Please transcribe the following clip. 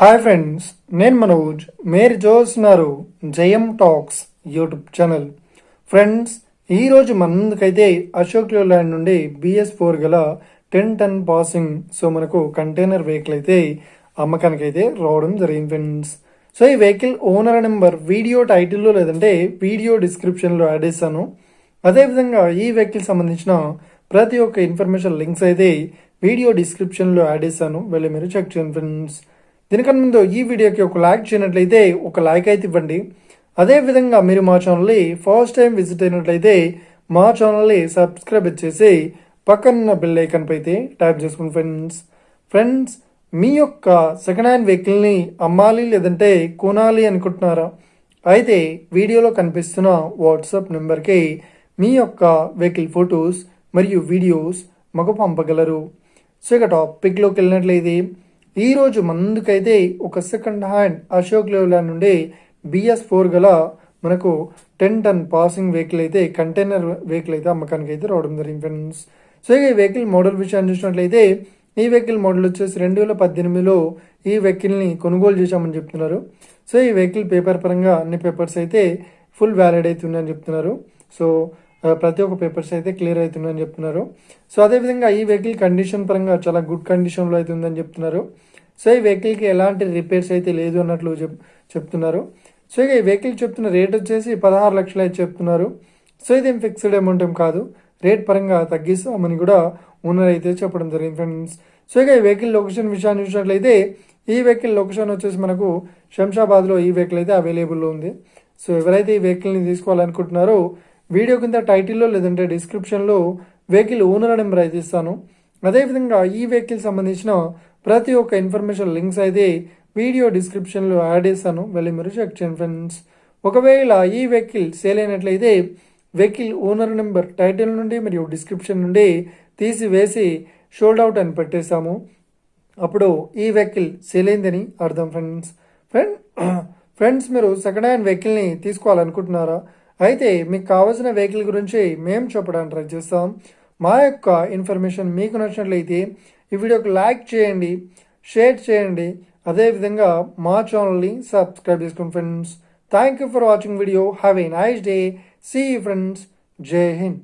Hi friends, నేను మనోజ్. మీరు చూస్తున్నారు జయం టాక్స్ యూట్యూబ్ ఛానల్. ఫ్రెండ్స్, ఈరోజు మన ముందుకైతే అశోక్ ల్యాండ్ నుండి BS4 గల 10 టన్ పాసింగ్ మనకు కంటైనర్ వెహికల్ అయితే అమ్మకానికి అయితే రావడం జరిగింది ఫ్రెండ్స్. ఈ వెహికల్ ఓనర్ నెంబర్ వీడియో టైటిల్లో లేదంటే వీడియో డిస్క్రిప్షన్లో యాడ్ చేశాను. అదేవిధంగా ఈ వెహికల్ సంబంధించిన ప్రతి ఒక్క ఇన్ఫర్మేషన్ లింక్స్ అయితే వీడియో డిస్క్రిప్షన్లో యాడ్ చేశాను, వెళ్ళి మీరు చెక్ చేయండి ఫ్రెండ్స్. దీనికన్నా ముందు ఈ వీడియోకి ఒక లైక్ చేయనట్లయితే ఒక లైక్ అయితే ఇవ్వండి. అదేవిధంగా మీరు మా ఛానల్ని ఫస్ట్ టైం విజిట్ అయినట్లయితే మా ఛానల్ని సబ్స్క్రైబ్ చేసి పక్కన బెల్ ఐకాన్ పై అయితే ట్యాప్ చేసుకోండి ఫ్రెండ్స్. మీ యొక్క సెకండ్ హ్యాండ్ వెహికల్ని అమ్మాలి లేదంటే కొనాలి అనుకుంటున్నారా? అయితే వీడియోలో కనిపిస్తున్న వాట్సాప్ నెంబర్కి మీ యొక్క వెహికల్ ఫొటోస్ మరియు వీడియోస్ మాకు పంపగలరు. ఇక టాపిక్లోకి వెళ్ళినట్లయితే ఈరోజు ముందుకైతే ఒక సెకండ్ హ్యాండ్ అశోక్ లేలాండ్ నుండి BS4 గల మనకు 10 టన్ పాసింగ్ వెహికల్ అయితే కంటైనర్ వెహికల్ అయితే అమ్మకానికి అయితే రావడం జరిగింది ఫ్రెండ్స్. ఈ వెహికల్ మోడల్ విషయాన్ని చూసినట్లయితే ఈ వెహికల్ మోడల్ వచ్చేసి 2018లో ఈ వెహికల్ని కొనుగోలు చేశామని చెప్తున్నారు. ఈ వెహికల్ పేపర్ పరంగా అన్ని పేపర్స్ అయితే ఫుల్ వ్యాలిడ్ అవుతుందని చెప్తున్నారు. ప్రతి ఒక్క పేపర్స్ అయితే క్లియర్ అవుతుందని చెప్తున్నారు. అదేవిధంగా ఈ వెహికల్ కండిషన్ పరంగా చాలా గుడ్ కండిషన్లో అయితే ఉందని చెప్తున్నారు. ఈ వెహికల్కి ఎలాంటి రిపేర్స్ అయితే లేదు అన్నట్లు చెప్తున్నారు. ఇక ఈ వెహికల్ చెప్తున్న రేట్ వచ్చేసి 16 లక్షలు అయితే చెప్తున్నారు. ఇదేం ఫిక్స్డ్ అమౌంట్ ఏం కాదు, రేట్ పరంగా తగ్గిస్తామని కూడా ఓనర్ అయితే చెప్పడం జరిగింది ఫ్రెండ్స్. ఇక ఈ వెహికల్ లొకేషన్ విషయాన్ని చూసినట్లయితే ఈ వెహికల్ లొకేషన్ వచ్చేసి మనకు శంషాబాద్లో ఈ వెహికల్ అయితే అవైలబుల్లో ఉంది. ఎవరైతే ఈ వెహికల్ని తీసుకోవాలనుకుంటున్నారో వీడియో కింద టైటిల్లో లేదంటే డిస్క్రిప్షన్లో వెహికల్ ఓనర్ నెంబర్ అయితే ఇస్తాను. అదేవిధంగా ఈ వెహికల్ సంబంధించిన ప్రతి ఒక్క ఇన్ఫర్మేషన్ లింక్స్ అయితే వీడియో డిస్క్రిప్షన్లో యాడ్ చేస్తాను, వెళ్ళి మీరు చెక్ చేయండి ఫ్రెండ్స్. ఒకవేళ ఈ వెహికల్ సేల్ అయినట్లయితే వెహికల్ ఓనర్ నెంబర్ టైటిల్ నుండి మరియు డిస్క్రిప్షన్ నుండి తీసివేసి షోల్డ్ అవుట్ అని పెట్టేస్తాము. అప్పుడు ఈ వెహికల్ సేల్ అయిందని అర్థం ఫ్రెండ్స్. మీరు సెకండ్ హ్యాండ్ వెహికల్ని తీసుకోవాలనుకుంటున్నారా? అయితే మీకు కావాల్సిన వెహికల్ గురించి మేము చెప్పడానికి ట్రై చేస్తాం. మా యొక్క ఇన్ఫర్మేషన్ మీకు నచ్చినట్లయితే ఈ వీడియోకి లైక్ చేయండి, షేర్ చేయండి, అదేవిధంగా మా ఛానల్ని సబ్స్క్రైబ్ చేసుకోండి friends. Thank you for watching video. Have a nice day. See you friends. జై హింద్.